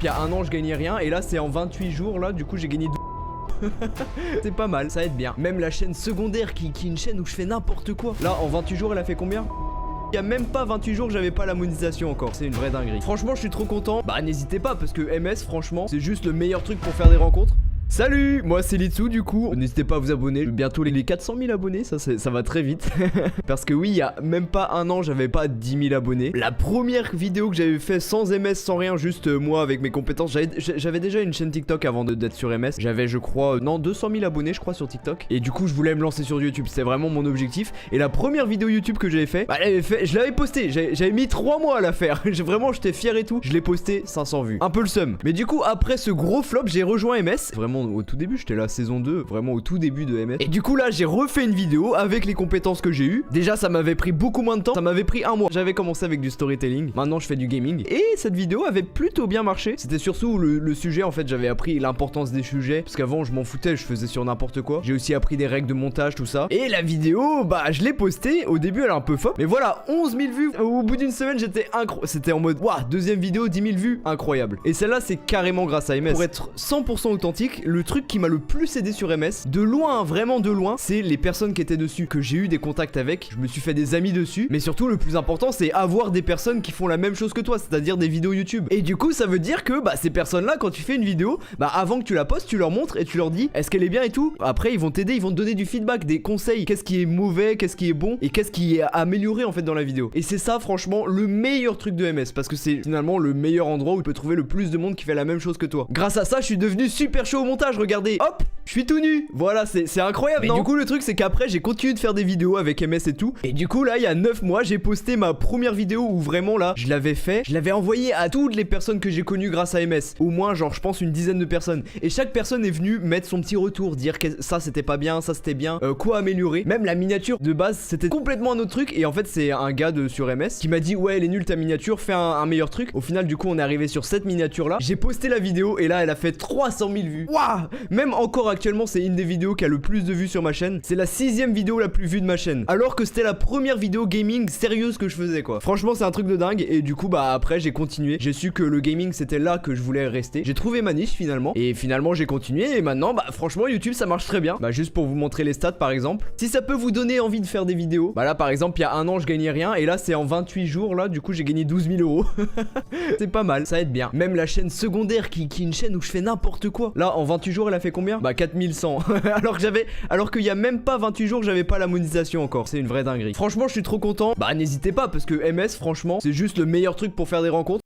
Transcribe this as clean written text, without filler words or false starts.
Il y a un an je gagnais rien et là c'est en 28 jours là, du coup j'ai gagné 2. C'est pas mal, ça aide bien. Même la chaîne secondaire qui est une chaîne où je fais n'importe quoi. Là en 28 jours elle a fait combien? Il y a même pas 28 jours j'avais pas la monétisation encore. C'est une vraie dinguerie. Franchement je suis trop content. Bah n'hésitez pas parce que MS franchement c'est juste le meilleur truc pour faire des rencontres. Salut, moi c'est Litsu du coup, n'hésitez pas à vous abonner, bientôt les 400 000 abonnés, ça va très vite. Parce que oui, il y a même pas un an, j'avais pas 10 000 abonnés. La première vidéo que j'avais fait sans MS, sans rien, juste moi avec mes compétences, j'avais déjà une chaîne TikTok avant d'être sur MS. J'avais je crois, non 200 000 abonnés je crois sur TikTok. Et du coup je voulais me lancer sur YouTube, c'était vraiment mon objectif. Et la première vidéo YouTube que j'avais fait, je l'avais posté, j'avais mis 3 mois à la faire. Vraiment j'étais fier et tout, je l'ai posté 500 vues. Un peu le seum. Mais du coup après ce gros flop, j'ai rejoint MS. Vraiment au tout début, j'étais là saison 2, vraiment au tout début de MS. Et du coup là j'ai refait une vidéo avec les compétences que j'ai eues. Déjà ça m'avait pris beaucoup moins de temps, ça m'avait pris un mois. J'avais commencé avec du storytelling, maintenant je fais du gaming. Et cette vidéo avait plutôt bien marché. C'était surtout le sujet, en fait j'avais appris l'importance des sujets. Parce qu'avant je m'en foutais, je faisais sur n'importe quoi. J'ai aussi appris des règles de montage, tout ça. Et la vidéo, bah je l'ai postée, au début elle est un peu fop. Mais voilà, 11 000 vues. Au bout d'une semaine j'étais incroyable. C'était en mode, waouh, deuxième vidéo, 10 000 vues, incroyable. Et celle-là c'est carrément grâce à MS. Pour être 100% authentique, le truc qui m'a le plus aidé sur MS, de loin, vraiment de loin, c'est les personnes qui étaient dessus, que j'ai eu des contacts avec. Je me suis fait des amis dessus. Mais surtout le plus important c'est avoir des personnes qui font la même chose que toi, c'est-à-dire des vidéos YouTube. Et du coup ça veut dire que bah ces personnes-là, quand tu fais une vidéo, bah avant que tu la postes, tu leur montres et tu leur dis est-ce qu'elle est bien et tout. Après ils vont t'aider, ils vont te donner du feedback, des conseils, qu'est-ce qui est mauvais, qu'est-ce qui est bon et qu'est-ce qui est amélioré en fait dans la vidéo. Et c'est ça franchement le meilleur truc de MS, parce que c'est finalement le meilleur endroit où tu peux trouver le plus de monde qui fait la même chose que toi. Grâce à ça je suis devenu super chaud au montage, regardez, hop, je suis tout nu. Voilà, c'est incroyable. Mais non, du coup le truc c'est qu'après j'ai continué de faire des vidéos avec MS et tout. Et du coup là il y a 9 mois j'ai posté ma première vidéo où vraiment là je l'avais fait, je l'avais envoyé à toutes les personnes que j'ai connues grâce à MS. Au moins genre je pense une dizaine de personnes. Et chaque personne est venue mettre son petit retour, dire que ça c'était pas bien, ça c'était bien, quoi améliorer. Même la miniature de base c'était complètement un autre truc. Et en fait c'est un gars sur MS qui m'a dit ouais elle est nulle ta miniature, fais un meilleur truc. Au final du coup on est arrivé sur cette miniature là. J'ai posté la vidéo et là elle a fait 300 000 vues. Waouh. Même encore actuellement c'est une des vidéos qui a le plus de vues sur ma chaîne. C'est la 6ème vidéo la plus vue de ma chaîne. Alors que c'était la première vidéo gaming sérieuse que je faisais quoi. Franchement c'est un truc de dingue. Et du coup bah après j'ai continué. J'ai su que le gaming c'était là que je voulais rester. J'ai trouvé ma niche finalement. Et finalement j'ai continué. Et maintenant bah franchement YouTube ça marche très bien. Bah juste pour vous montrer les stats par exemple. Si ça peut vous donner envie de faire des vidéos. Bah là par exemple il y a un an je gagnais rien. Et là c'est en 28 jours là. Du coup j'ai gagné 12 000 euros. C'est pas mal, ça aide bien. Même la chaîne secondaire qui est une chaîne où je fais n'importe quoi. Là en 28 jours elle a fait combien? Bah 4100. Alors qu'il y a même pas 28 jours j'avais pas la monétisation encore. C'est une vraie dinguerie. Franchement je suis trop content. Bah n'hésitez pas parce que MS franchement c'est juste le meilleur truc pour faire des rencontres.